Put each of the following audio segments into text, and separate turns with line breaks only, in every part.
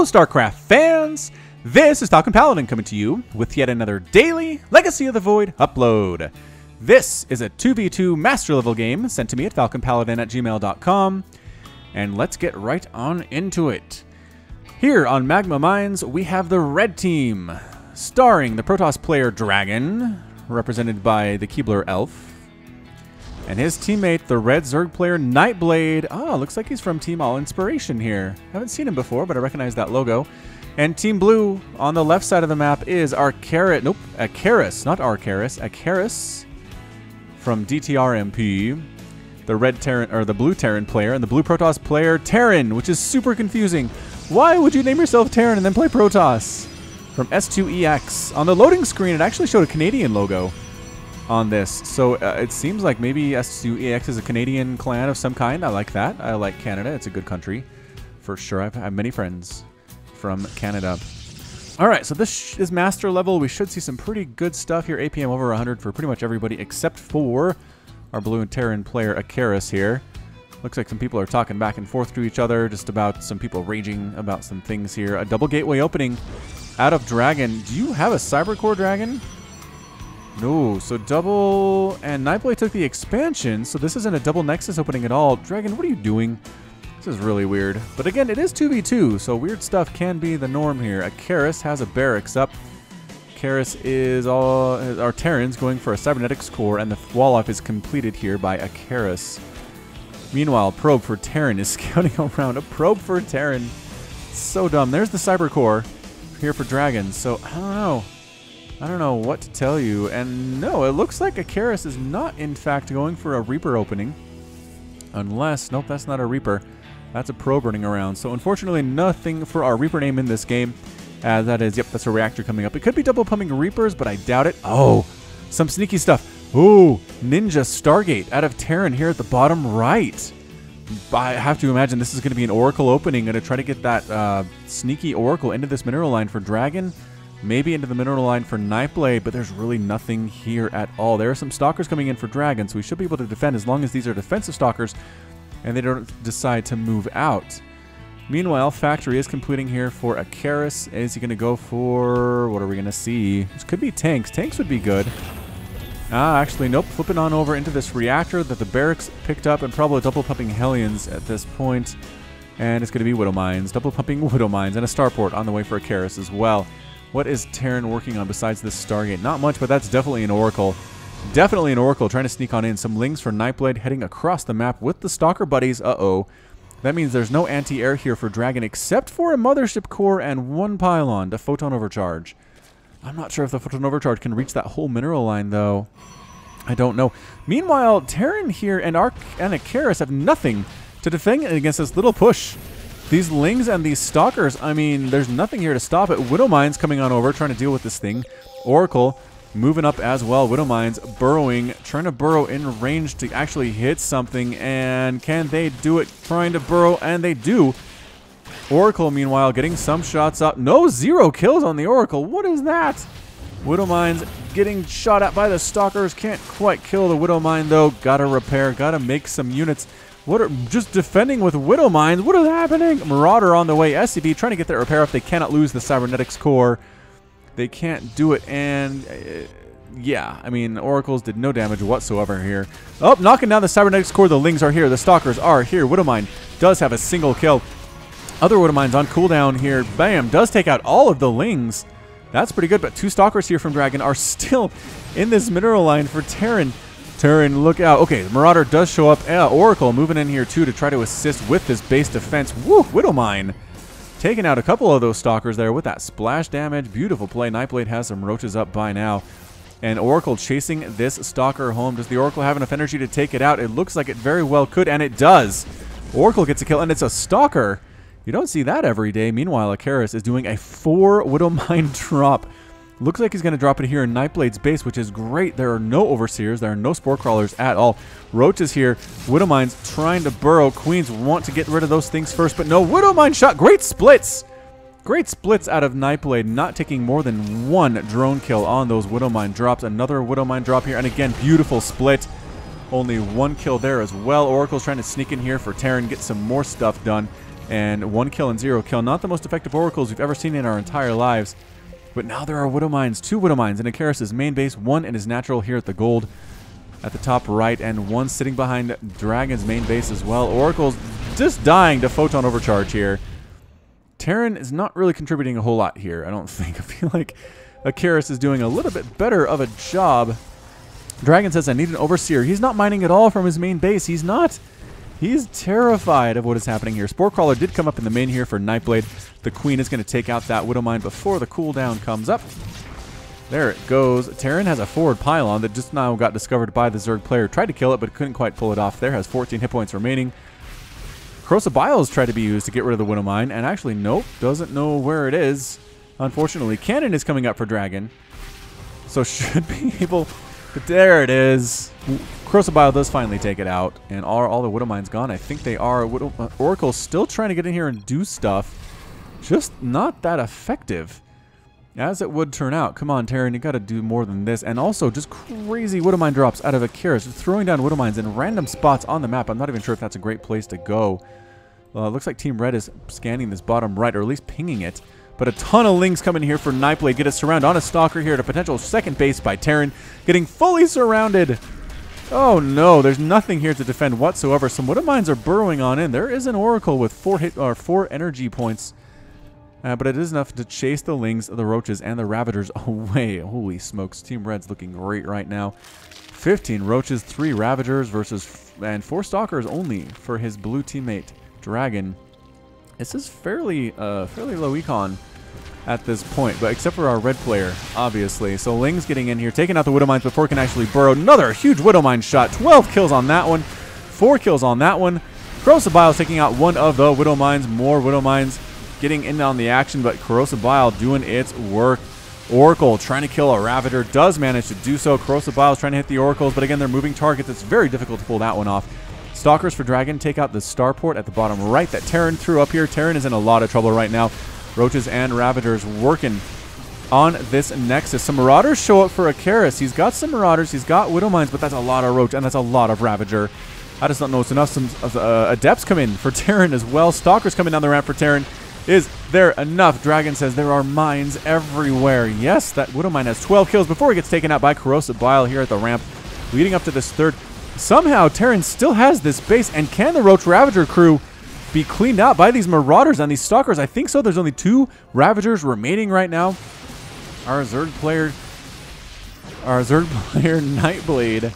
StarCraft fans! This is Falcon Paladin coming to you with yet another daily Legacy of the Void upload. This is a 2v2 master level game sent to me at falconpaladin@gmail.com, and let's get right on into it. Here on Magma Mines, we have the red team, starring the Protoss player Dragon, represented by the Keebler Elf, and his teammate, the red Zerg player Nightblade. Oh, looks like he's from Team All Inspiration here. Haven't seen him before, but I recognize that logo. And Team Blue, on the left side of the map, is Arcaris, not Arcaris, Arcaris from DTRMP, the red Terran, or the blue Terran player, and the blue Protoss player Terran, which is super confusing. Why would you name yourself Terran and then play Protoss? From S2EX. On the loading screen, it actually showed a Canadian logo on this, so it seems like maybe S2EX is a Canadian clan of some kind. I like that. I like Canada. It's a good country for sure. I have many friends from Canada. All right, so this is master level. We should see some pretty good stuff here. APM over 100 for pretty much everybody except for our blue and Terran player Arcaris here. Looks like some people are talking back and forth to each other, just about some people raging about some things here. A double gateway opening out of Dragon. Do you have a Cybercore Dragon? No, so double, and Nightblade took the expansion, so this isn't a double Nexus opening at all. Dragon, what are you doing? This is really weird. But again, it is 2v2, so weird stuff can be the norm here. Arcaris has a barracks up. Arcaris is all, our Terran's going for a cybernetics core, and the wall off is completed here by Arcaris. Meanwhile, probe for Terran is scouting around. A probe for Terran. So dumb. There's the cyber core here for Dragon, so I don't know. I don't know what to tell you. And no, it looks like Arcaris is not, in fact, going for a Reaper opening. Unless, nope, that's not a Reaper. That's a probe running around. So unfortunately, nothing for our Reaper name in this game. That is, yep, that's a reactor coming up. It could be double pumping Reapers, but I doubt it. Oh, some sneaky stuff. Ooh, Ninja Stargate out of Terran here at the bottom right. I have to imagine this is going to be an Oracle opening. Going to try to get that sneaky Oracle into this mineral line for Dragon. Maybe into the mineral line for Nightblade, but there's really nothing here at all. There are some Stalkers coming in for Dragon, so we should be able to defend as long as these are defensive Stalkers and they don't decide to move out. Meanwhile, Factory is completing here for Arcaris. Is he going to go for... what are we going to see? This could be tanks. Tanks would be good. Actually, nope. Flipping on over into this reactor that the barracks picked up and probably double pumping Hellions at this point. And it's going to be Widow Mines. Double pumping Widow Mines and a starport on the way for Arcaris as well. What is Terran working on besides this Stargate? Not much, but that's definitely an Oracle. Definitely an Oracle trying to sneak on in. Some Lings for Nightblade heading across the map with the Stalker buddies. Uh-oh. That means there's no anti-air here for Dragon except for a Mothership core and one pylon to Photon Overcharge. I'm not sure if the Photon Overcharge can reach that whole mineral line, though. I don't know. Meanwhile, Terran here and Arcaris have nothing to defend against this little push. These Lings and these Stalkers, I mean, there's nothing here to stop it. Widow Mines coming on over, trying to deal with this thing. Oracle moving up as well. Widow Mines burrowing, trying to burrow in range to actually hit something. And can they do it? Trying to burrow, and they do. Oracle, meanwhile, getting some shots up. No, 0 kills on the Oracle. What is that? Widow Mines getting shot at by the Stalkers. Can't quite kill the Widow Mine, though. Gotta repair, gotta make some units. What are just defending with Widow Mines? What is happening? Marauder on the way. SCV trying to get that repair up. They cannot lose the cybernetics core. They can't do it. And yeah, I mean, Oracles did no damage whatsoever here. Oh, knocking down the cybernetics core. The Lings are here. The Stalkers are here. Widow Mine does have a single kill. Other Widow Mines on cooldown here. Bam, does take out all of the Lings. That's pretty good. But 2 Stalkers here from Dragon are still in this mineral line for Terran. Terran, look out. Okay, Marauder does show up. Oracle moving in here, too, to try to assist with this base defense. Woo, Widow Mine. Taking out a couple of those Stalkers there with that splash damage. Beautiful play. Nightblade has some roaches up by now. And Oracle chasing this Stalker home. Does the Oracle have enough energy to take it out? It looks like it very well could, and it does. Oracle gets a kill, and it's a Stalker. You don't see that every day. Meanwhile, Arcaris is doing a 4 Widow Mine drop. Looks like he's going to drop it here in Nightblade's base, which is great. There are no Overseers. There are no Spore Crawlers at all. Roaches here. Widow Mines trying to burrow. Queens want to get rid of those things first, but no. Widow Mine shot. Great splits. Great splits out of Nightblade, not taking more than 1 drone kill on those Widow Mine drops. Another Widow Mine drop here, and again, beautiful split. Only 1 kill there as well. Oracle's trying to sneak in here for Terran, get some more stuff done. and 1 kill and 0 kill. Not the most effective oracles we've ever seen in our entire lives. But now there are Widow Mines, 2 Widow Mines in Icarus' main base, 1 in his natural here at the gold at the top right, and 1 sitting behind Dragon's main base as well. Oracle's just dying to Photon Overcharge here. Terran is not really contributing a whole lot here, I don't think. I feel like Icarus is doing a little bit better of a job. Dragon says, I need an Overseer. He's not mining at all from his main base. He's not. He's terrified of what is happening here. Spore Crawler did come up in the main here for Nightblade. The Queen is going to take out that Widow Mine before the cooldown comes up. There it goes. Terran has a forward pylon that just now got discovered by the Zerg player. Tried to kill it, but couldn't quite pull it off there. Has 14 hit points remaining. Corrosive Biles tried to be used to get rid of the Widow Mine, and actually, nope, doesn't know where it is. Unfortunately, Cannon is coming up for Dragon, so should be able... But there it is. Corrosive Bile does finally take it out, and are all the Widow Mines gone? I think they are. Oracle's still trying to get in here and do stuff. Just not that effective, as it would turn out. Come on, Terran, you got to do more than this. And also, just crazy Widow Mine drops out of Icarus, just throwing down Widow Mines in random spots on the map. I'm not even sure if that's a great place to go. It looks like Team Red is scanning this bottom right, or at least pinging it. But a ton of Lings coming here for Nightblade. Get a surround on a Stalker here at a potential second base by Terran. Getting fully surrounded. Oh no, there's nothing here to defend whatsoever. Some Widow Mines are burrowing on in. There is an Oracle with 4 energy points. But it is enough to chase the Lings, the Roaches, and the Ravagers away. Holy smokes, Team Red's looking great right now. 15 Roaches, 3 Ravagers versus... and 4 Stalkers only for his blue teammate, Dragon. This is fairly low econ at this point, but except for our red player, obviously. So Ling's getting in here, taking out the Widow Mines before it can actually burrow. Another huge Widow Mine shot. 12 kills on that one. 4 kills on that one. Corrosive Bile taking out one of the Widow Mines. More Widow Mines getting in on the action, but Corrosive Bile doing its work. Oracle trying to kill a Ravager, does manage to do so. Corrosive Bile is trying to hit the Oracles, but again, they're moving targets. It's very difficult to pull that one off. Stalkers for Dragon take out the Starport at the bottom right that Terran threw up here. Terran is in a lot of trouble right now. Roaches and Ravagers working on this Nexus. Some Marauders show up for Icarus. He's got some Marauders, he's got Widow Mines, but that's a lot of Roach, and that's a lot of Ravager. I just don't know it's enough. Some Adepts come in for Terran as well. Stalkers coming down the ramp for Terran. Is there enough? Dragon says there are mines everywhere. Yes, that Widow Mine has 12 kills before he gets taken out by Corrosive Bile here at the ramp, leading up to this third. Somehow, Terran still has this base, and can the Roach Ravager crew be cleaned out by these Marauders and these Stalkers? I think so. There's only 2 Ravagers remaining right now. Our Zerg player, Nightblade,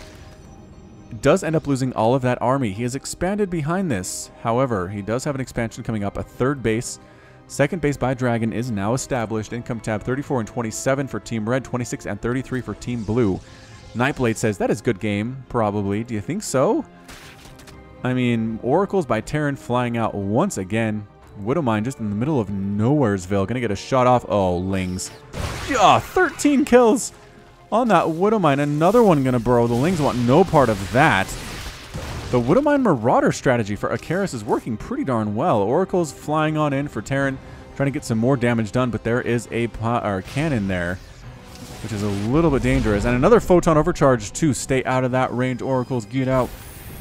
does end up losing all of that army. He has expanded behind this. However, he does have an expansion coming up, a 3rd base. 2nd base by Dragon is now established. Income tab 34 and 27 for Team Red, 26 and 33 for Team Blue. Nightblade says, that is good game, probably. Do you think so? I mean, Oracles by Terran flying out once again. Widow Mine just in the middle of Nowheresville. Gonna get a shot off. Oh, Lings. Yeah, 13 kills on that Widow Mine. Another one gonna burrow. The Lings want no part of that. The Widow Mine Marauder strategy for Icarus is working pretty darn well. Oracles flying on in for Terran, trying to get some more damage done, but there is a cannon there, which is a little bit dangerous. And another Photon Overcharge to stay out of that range. Oracles, get out.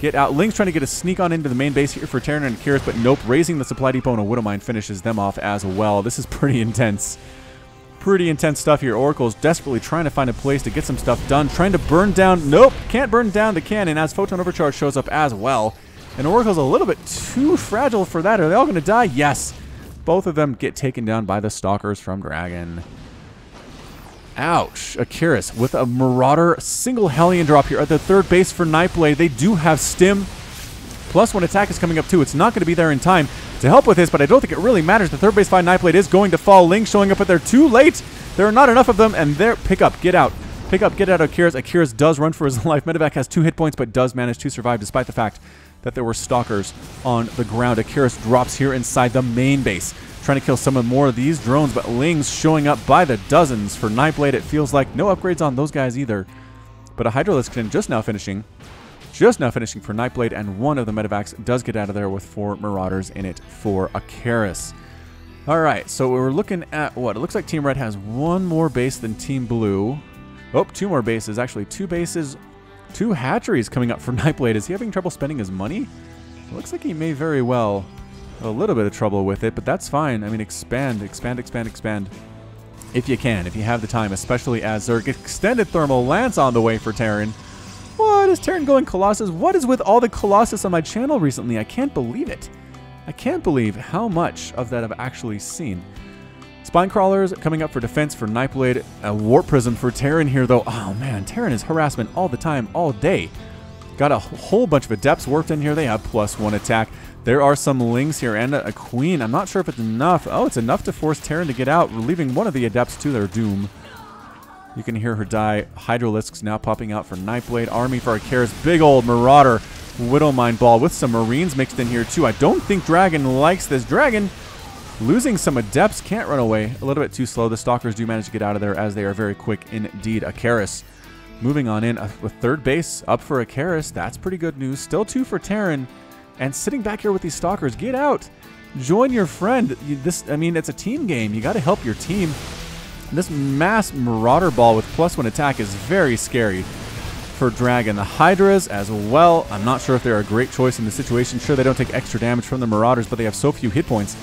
Get out. Ling's trying to get a sneak on into the main base here for Terran and Icarus, but nope. Raising the supply depot and a Widow Mine finishes them off as well. This is pretty intense. Pretty intense stuff here. Oracle's desperately trying to find a place to get some stuff done. Trying to burn down. Nope. Can't burn down the cannon as Photon Overcharge shows up as well. And Oracle's a little bit too fragile for that. Are they all going to die? Yes. Both of them get taken down by the Stalkers from Dragon. Ouch. Icarus with a Marauder single Hellion drop here at the 3rd base for Nightblade. They do have Stim. Plus 1 attack is coming up too. It's not going to be there in time to help with this, but I don't think it really matters. The 3rd base by Nightblade is going to fall. Ling showing up, but they're too late. There are not enough of them, and they're... Pick up. Get out. Pick up. Get out of Icarus. Icarus does run for his life. Medevac has 2 hit points, but does manage to survive despite the fact that there were Stalkers on the ground. Icarus drops here inside the main base, trying to kill some more of these drones, but Ling's showing up by the dozens for Nightblade. It feels like no upgrades on those guys either. But a Hydralisk just now finishing for Nightblade, and one of the Medevacs does get out of there with 4 Marauders in it for Icarus. Alright, so we're looking at what? It looks like Team Red has 1 more base than Team Blue. Oh, 2 more bases. Actually, 2 bases, 2 hatcheries coming up for Nightblade. Is he having trouble spending his money? It looks like he may very well a little bit of trouble with it, but that's fine. I mean, expand. If you can, if you have the time, especially as their extended thermal lance on the way for Terran. What is Terran going Colossus? What is with all the Colossus on my channel recently? I can't believe it. I can't believe how much of that I've actually seen. Spine Crawlers coming up for defense for Nightblade. A Warp Prism for Terran here, though. Oh, man, Terran is harassment all the time, all day. Got a whole bunch of Adepts warped in here. They have +1 attack. There are some Lings here and a Queen. I'm not sure if it's enough. Oh, it's enough to force Terran to get out, leaving one of the Adepts to their doom. You can hear her die. Hydralisks now popping out for Nightblade. Army for Icarus. Big old Marauder Widowmine Ball with some Marines mixed in here, too. I don't think Dragon likes this. Dragon losing some Adepts. Can't run away. A little bit too slow. The Stalkers do manage to get out of there as they are very quick indeed. Icarus moving on in with third base up for Icarus. That's pretty good news. Still 2 for Terran. And sitting back here with these Stalkers. Get out. Join your friend. I mean, it's a team game. You got to help your team. This mass Marauder Ball with +1 attack is very scary for Dragon. The Hydras as well. I'm not sure if they're a great choice in this situation. Sure, they don't take extra damage from the Marauders, but they have so few hit points.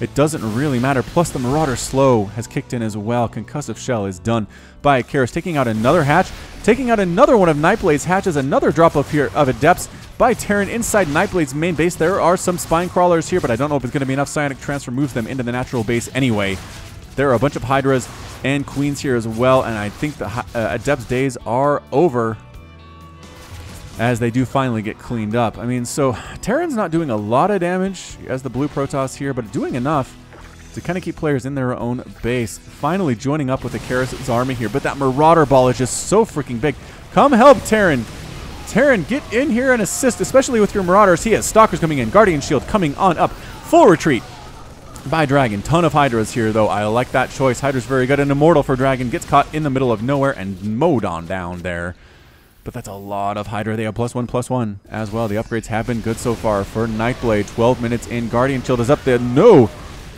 It doesn't really matter. Plus, the Marauder Slow has kicked in as well. Concussive Shell is done by Icarus, taking out another hatch, taking out another one of Nightblade's hatches. Another drop up here of Adepts by Terran inside Nightblade's main base. There are some Spine Crawlers here, but I don't know if it's going to be enough. Psionic Transfer moves them into the natural base anyway. There are a bunch of Hydras and Queens here as well, and I think the Adepts' days are over as they do finally get cleaned up. I mean, so Terran's not doing a lot of damage as the blue Protoss here, but doing enough to kind of keep players in their own base. Finally joining up with Icarus' army here, but that Marauder Ball is just so freaking big. Come help, Terran. Terran, get in here and assist, especially with your Marauders. He has Stalkers coming in, Guardian Shield coming on up. Full retreat by Dragon. Ton of Hydras here, though. I like that choice. Hydra's very good. And Immortal for Dragon gets caught in the middle of nowhere and mowed on down there. But that's a lot of Hydra. They have +1/+1 as well. The upgrades have been good so far for Nightblade. 12 minutes in. Guardian Shield is up there. No!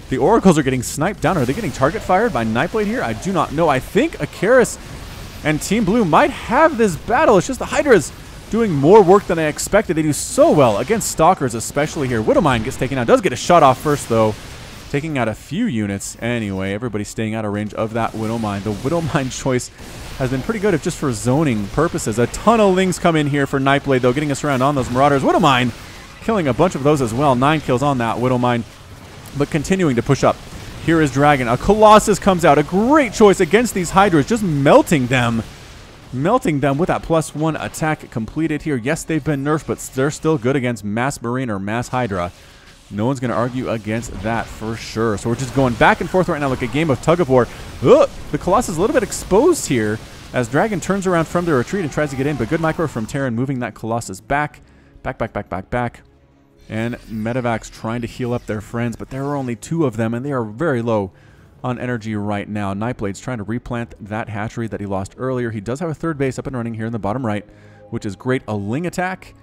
The Oracles are getting sniped down. Are they getting target fired by Nightblade here? I do not know. I think Icarus and Team Blue might have this battle. It's just the Hydras doing more work than I expected. They do so well against Stalkers, especially here. Widowmine gets taken out. Does get a shot off first, though. Taking out a few units. Anyway, everybody's staying out of range of that Widowmine. The Widowmine choice has been pretty good if just for zoning purposes. A ton of Lings come in here for Nightblade, though, getting us around on those Marauders. Widowmine killing a bunch of those as well. 9 kills on that Widowmine, but continuing to push up. Here is Dragon. A Colossus comes out. A great choice against these Hydras, just melting them. Melting them with that +1 attack completed here. Yes, they've been nerfed, but they're still good against Mass Marine or Mass Hydra. No one's going to argue against that for sure. So we're just going back and forth right now like a game of tug of war. Ugh, the Colossus is a little bit exposed here as Dragon turns around from the retreat and tries to get in. But good micro from Terran moving that Colossus back. Back. And Medivacs trying to heal up their friends. But there are only 2 of them and they are very low on energy right now. Nightblade's trying to replant that hatchery that he lost earlier. He does have a third base up and running here in the bottom right, which is great. A Ling attack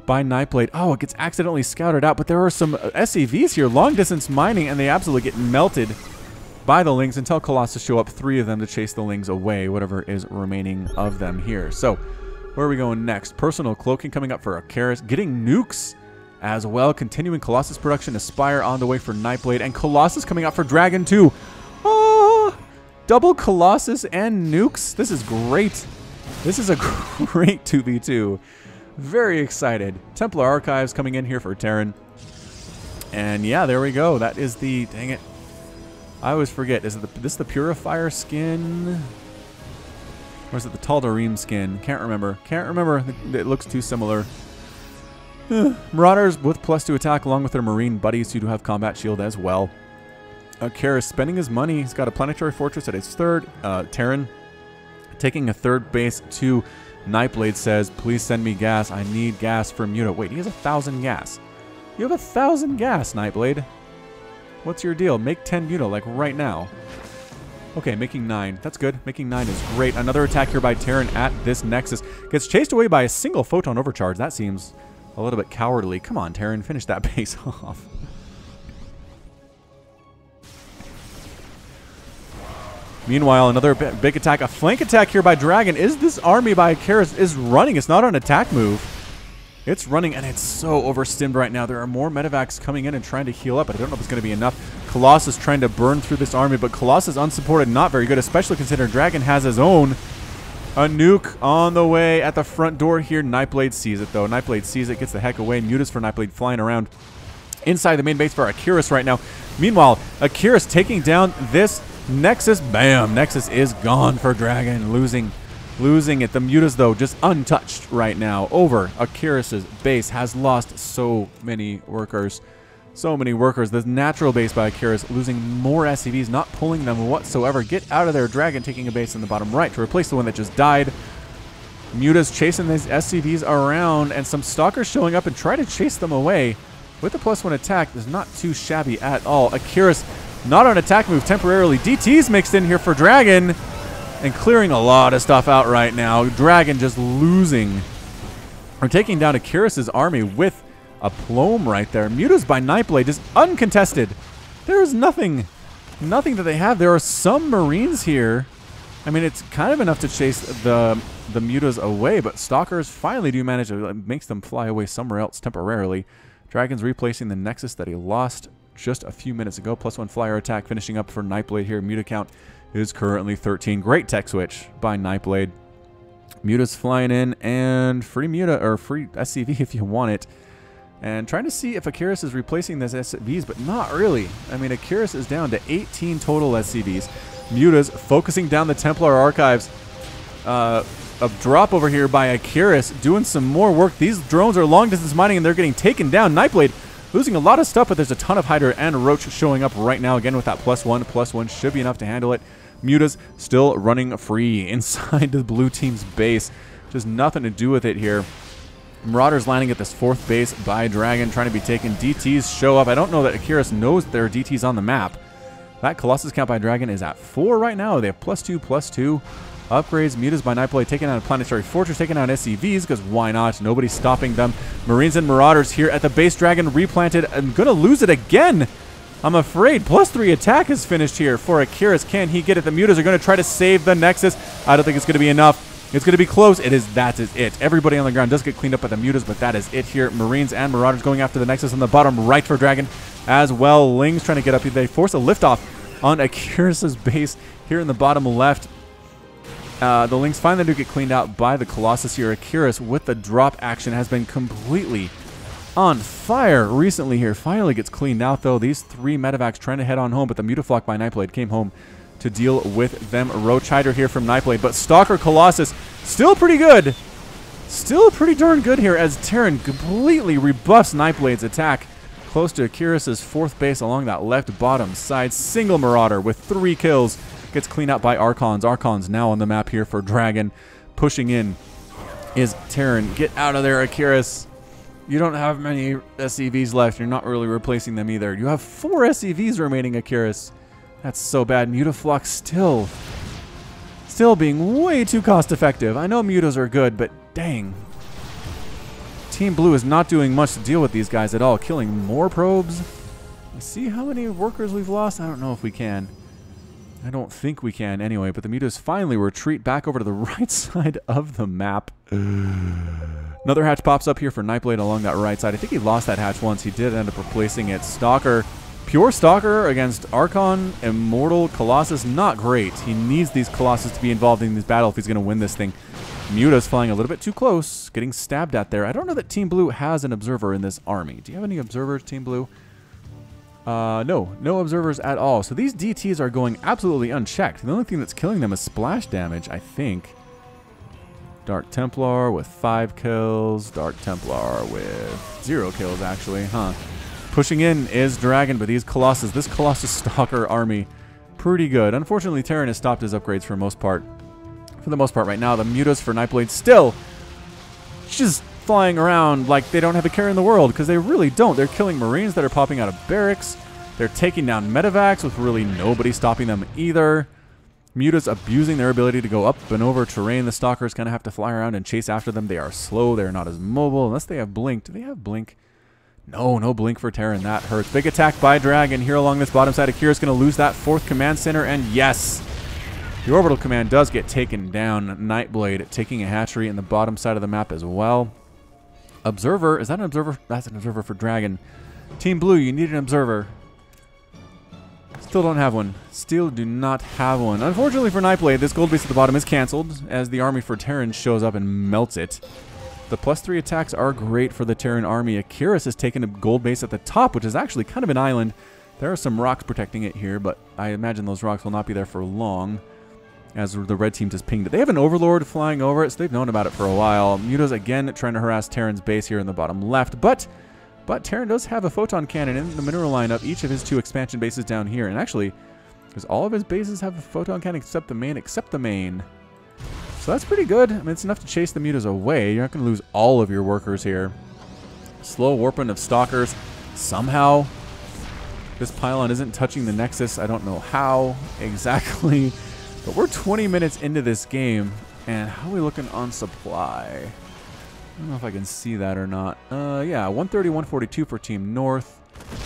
by Nightblade. Oh, it gets accidentally scouted out, but there are some SCVs here, long distance mining, and they absolutely get melted by the Lings until Colossus show up, 3 of them to chase the Lings away, whatever is remaining of them here. So, where are we going next? Personal Cloaking coming up for Icarus, getting nukes as well, continuing Colossus production. Aspire on the way for Nightblade, and Colossus coming out for Dragon too. Oh, double Colossus and nukes. This is great. This is a great 2v2. Very excited. Templar Archives coming in here for Terran. And yeah, there we go. That is the... Dang it. I always forget. Is it this the Purifier skin? Or is it the Tal'Darim skin? Can't remember. It looks too similar. Marauders with +2 attack along with their Marine buddies who do have combat shield as well. Karis spending his money. He's got a Planetary Fortress at his third. Terran taking a third base to... Nightblade says, please send me gas. I need gas for Muta. Wait, he has 1,000 gas. You have 1,000 gas, Nightblade. What's your deal? Make 10 Muta, like right now. Okay, making 9. That's good. Making 9 is great. Another attack here by Terran at this Nexus. Gets chased away by a single Photon Overcharge. That seems a little bit cowardly. Come on, Terran. Finish that base off. Meanwhile, another big attack. A flank attack here by Dragon. Is this army by Icarus is running? It's not an attack move. It's running, and it's so overstimmed right now. There are more medevacs coming in and trying to heal up, but I don't know if it's going to be enough. Colossus trying to burn through this army, but Colossus unsupported, not very good, especially considering Dragon has his own. A nuke on the way at the front door here. Nightblade sees it, though. Nightblade sees it, gets the heck away. Mutas for Nightblade flying around inside the main base for Akiris right now. Meanwhile, Akiris taking down this Nexus. Bam! Nexus is gone for Dragon, losing it. The Mutas, though, just untouched right now over Akiris' base. Has lost so many workers. So many workers. The natural base by Akiris losing more SCVs, not pulling them whatsoever. Get out of there. Dragon taking a base in the bottom right to replace the one that just died. Mutas chasing these SCVs around, and some Stalkers showing up and try to chase them away. With the +1 attack, is not too shabby at all. Akiris not on attack move temporarily. DT's mixed in here for Dragon. And clearing a lot of stuff out right now. Dragon just losing. Or taking down Akiris' army with a Plome right there. Mutas by Nightblade just uncontested. There is nothing that they have. There are some Marines here. I mean, it's kind of enough to chase the Mutas away, but Stalkers finally do manage to make them fly away somewhere else temporarily. Dragon's replacing the Nexus that he lost just a few minutes ago. +1 flyer attack finishing up for Nightblade here. Muta count is currently 13. Great tech switch by Nightblade. Muta's flying in, and free Muta, or free SCV if you want it. And trying to see if Akiris is replacing those SCVs, but not really. I mean, Akiris is down to 18 total SCVs. Muta's focusing down the Templar archives. A drop over here by Akiris, doing some more work. These drones are long distance mining, and they're getting taken down. Nightblade losing a lot of stuff, but there's a ton of Hydra and Roach showing up right now. Again, with that +1. +1 should be enough to handle it. Muta's still running free inside the blue team's base. Just nothing to do with it here. Marauders landing at this 4th base by Dragon, trying to be taken. DTs show up. I don't know that Akiris knows there are DTs on the map. That Colossus count by Dragon is at 4 right now. They have +2, +2. Upgrades. Mutas by Nightblade taking out a Planetary Fortress, taking out SCVs, because why not? Nobody's stopping them. Marines and Marauders here at the base. Dragon replanted. I'm going to lose it again, I'm afraid. +3 attack is finished here for Akiris. Can he get it? The Mutas are going to try to save the Nexus. I don't think it's going to be enough. It's going to be close. It is. That is it. Everybody on the ground does get cleaned up by the Mutas, but that is it here. Marines and Marauders going after the Nexus on the bottom right for Dragon as well. Lings trying to get up here. They force a liftoff on Akiris' base here in the bottom left. The Lings finally do get cleaned out by the Colossus here. Akiris with the drop action has been completely on fire recently here. Finally gets cleaned out, though. These 3 medevacs trying to head on home, but the Mutaflock by Nightblade came home to deal with them. Roach Hydra here from Nightblade, but Stalker Colossus still pretty good. Still pretty darn good here as Terran completely rebuffs Nightblade's attack. Close to Akiris' 4th base along that left bottom side. Single Marauder with 3 kills. Gets cleaned out by Archons. Archons now on the map here for Dragon. Pushing in is Terran. Get out of there, Akiris. You don't have many SCVs left. You're not really replacing them either. You have 4 SCVs remaining, Akiris. That's so bad. Mutaflux still being way too cost effective. I know Mutas are good, but dang. Team Blue is not doing much to deal with these guys at all. Killing more probes. Let's see how many workers we've lost. I don't know if we can. I don't think we can anyway, but the Mutas finally retreat back over to the right side of the map. Another hatch pops up here for Nightblade along that right side. I think he lost that hatch once. He did end up replacing it. Stalker. Pure Stalker against Archon, Immortal, Colossus. Not great. He needs these Colossus to be involved in this battle if he's going to win this thing. Muta's flying a little bit too close, getting stabbed at there. I don't know that Team Blue has an observer in this army. Do you have any observers, Team Blue? No observers at all. So these DTs are going absolutely unchecked. The only thing that's killing them is splash damage, I think. Dark Templar with 5 kills. Dark Templar with 0 kills, actually. Pushing in is Dragon, but these Colossus, this Colossus Stalker army, pretty good. Unfortunately, Terran has stopped his upgrades for the most part right now. The Mutas for Nightblade still just flying around like they don't have a care in the world, because they really don't. They're killing Marines that are popping out of barracks. They're taking down medevacs with really nobody stopping them either. Mutas abusing their ability to go up and over terrain. The Stalkers kind of have to fly around and chase after them. They are slow. They're not as mobile unless they have Blink. Do they have Blink? No Blink for Terran. That hurts. Big attack by Dragon here along this bottom side. Akira's going to lose that 4th command center, and yes, the orbital command does get taken down. Nightblade taking a hatchery in the bottom side of the map as well. Observer. Is that an observer? That's an observer for Dragon. Team Blue, you need an observer. Still don't have one. Still do not have one. Unfortunately for Nightblade, this gold base at the bottom is canceled as the army for Terran shows up and melts it. The +3 attacks are great for the Terran army. Akiris has taken a gold base at the top, which is actually kind of an island. There are some rocks protecting it here, but I imagine those rocks will not be there for long as the red team just pinged it. They have an overlord flying over it, so they've known about it for a while. Muta's again trying to harass Terran's base here in the bottom left, but Terran does have a photon cannon in the mineral lineup, each of his 2 expansion bases down here. And actually, because all of his bases have a photon cannon except the main. So that's pretty good. I mean, it's enough to chase the Mutas away. You're not going to lose all of your workers here. Slow warping of Stalkers. Somehow, this pylon isn't touching the Nexus. I don't know how exactly. But we're 20 minutes into this game. And how are we looking on supply? I don't know if I can see that or not. Yeah, 130, 142 for Team North.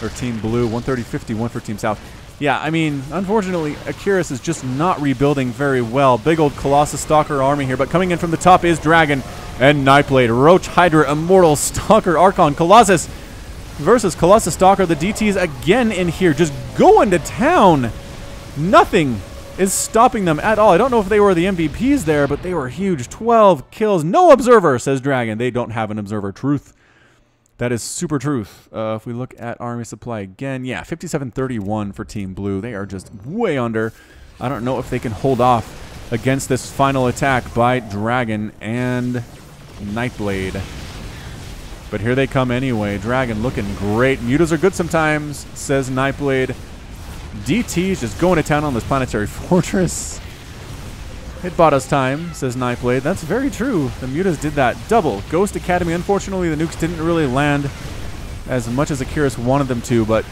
Or Team Blue. 130, 51 for Team South. Yeah, I mean, unfortunately, Akiris is just not rebuilding very well. Big old Colossus Stalker army here, but coming in from the top is Dragon and Nightblade. Roach, Hydra, Immortal, Stalker, Archon, Colossus versus Colossus Stalker. The DTs again in here, just going to town. Nothing is stopping them at all. I don't know if they were the MVPs there, but they were huge. 12 kills. No observer, says Dragon. They don't have an observer. Truth. That is super truth. If we look at army supply again, yeah, 57-31 for Team Blue. They are just way under. I don't know if they can hold off against this final attack by Dragon and Nightblade. But here they come anyway. Dragon looking great. Mutas are good sometimes, says Nightblade. DT's just going to town on this planetary fortress. It bought us time, says Nightblade. That's very true. The Mutas did that. Double. Ghost Academy. Unfortunately, the nukes didn't really land as much as Akiris wanted them to, but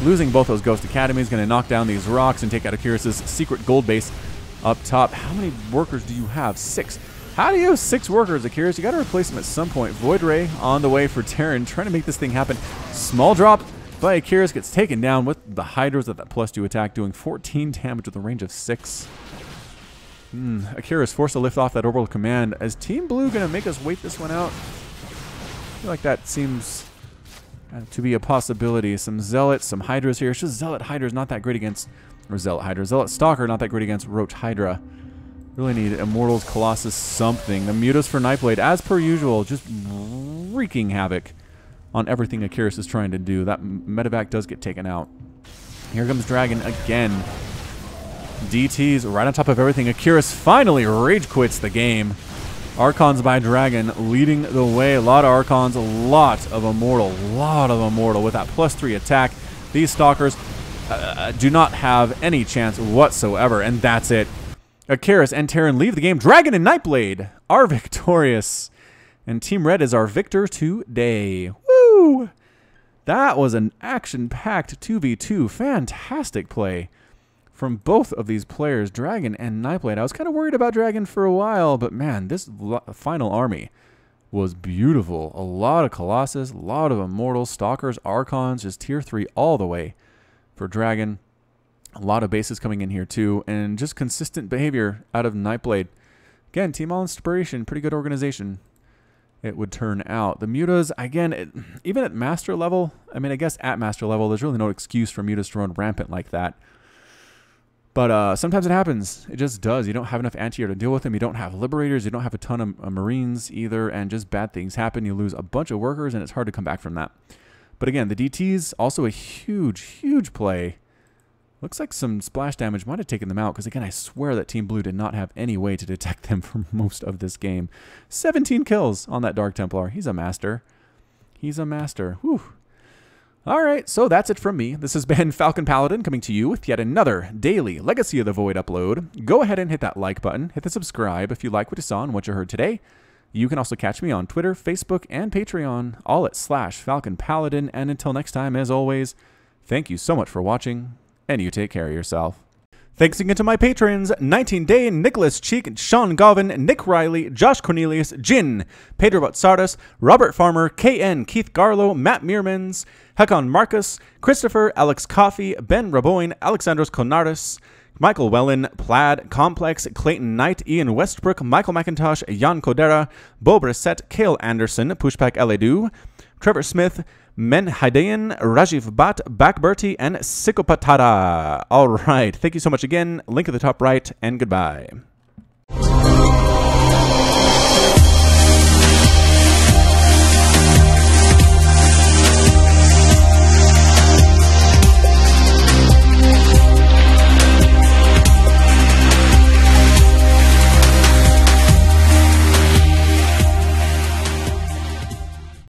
losing both those Ghost Academies is going to knock down these rocks and take out Akiris' secret gold base up top. How many workers do you have? 6. How do you have 6 workers, Akiris? You got to replace them at some point. Void Ray on the way for Terran, trying to make this thing happen. Small drop by Akiris, gets taken down with the Hydras at that +2 attack, doing 14 damage with a range of 6. Akira is forced to lift off that orbital command. Is Team Blue going to make us wait this one out? I feel like that seems to be a possibility. Some Zealots, some Hydras here. It's just Zealot Hydra is not that great against, or Zealot Hydra. Zealot Stalker not that great against Roach Hydra. Really need Immortals, Colossus, something. The Mutas for Nightblade, as per usual, just wreaking havoc on everything Akiris is trying to do. That medevac does get taken out. Here comes Dragon again. DT's right on top of everything. Akiris finally rage quits the game. Archons by Dragon leading the way. A lot of Archons, a lot of Immortal. With that +3 attack. These Stalkers do not have any chance whatsoever, and that's it. Akiris and Terran leave the game. Dragon and Nightblade are victorious. And Team Red is our victor today. Woo! That was an action-packed 2v2. Fantastic play from both of these players, Dragon and Nightblade. I was kind of worried about Dragon for a while, but man, this final army was beautiful. A lot of Colossus, a lot of Immortals, Stalkers, Archons, just tier 3 all the way for Dragon. A lot of bases coming in here too, and just consistent behavior out of Nightblade. Again, Team All Inspiration, pretty good organization, it would turn out. The Mutas, again, even at Master level, I mean, I guess at Master level, there's really no excuse for Mutas to run rampant like that. But sometimes it happens. It just does. You don't have enough anti-air to deal with them. You don't have Liberators. You don't have a ton of Marines either. And just bad things happen. You lose a bunch of workers, and it's hard to come back from that. But again, the DT's also a huge, huge play. Looks like some splash damage might have taken them out. Because again, I swear that Team Blue did not have any way to detect them for most of this game. 17 kills on that Dark Templar. He's a master. He's a master. Whew. Alright, so that's it from me. This has been Falcon Paladin coming to you with yet another daily Legacy of the Void upload. Go ahead and hit that like button, hit the subscribe if you like what you saw and what you heard today. You can also catch me on Twitter, Facebook, and Patreon, all at /Falcon Paladin. And until next time, as always, thank you so much for watching, and you take care of yourself. Thanks again to my patrons, 19 Day, Nicholas Cheek, Sean Govin, Nick Riley, Josh Cornelius, Jin, Pedro Botsardas, Robert Farmer, KN, Keith Garlow, Matt Meermans, Hekon Marcus, Christopher, Alex Coffey, Ben Raboin, Alexandros Konardis, Michael Wellen, Plaid, Complex, Clayton Knight, Ian Westbrook, Michael McIntosh, Jan Kodera, Bo Brissett, Kale Anderson, Pushpak Eledu, Trevor Smith, Men Hidayan, Rajiv Bhatt, Bakberti, and Sikopatara. All right. Thank you so much again. Link at the top right, and goodbye.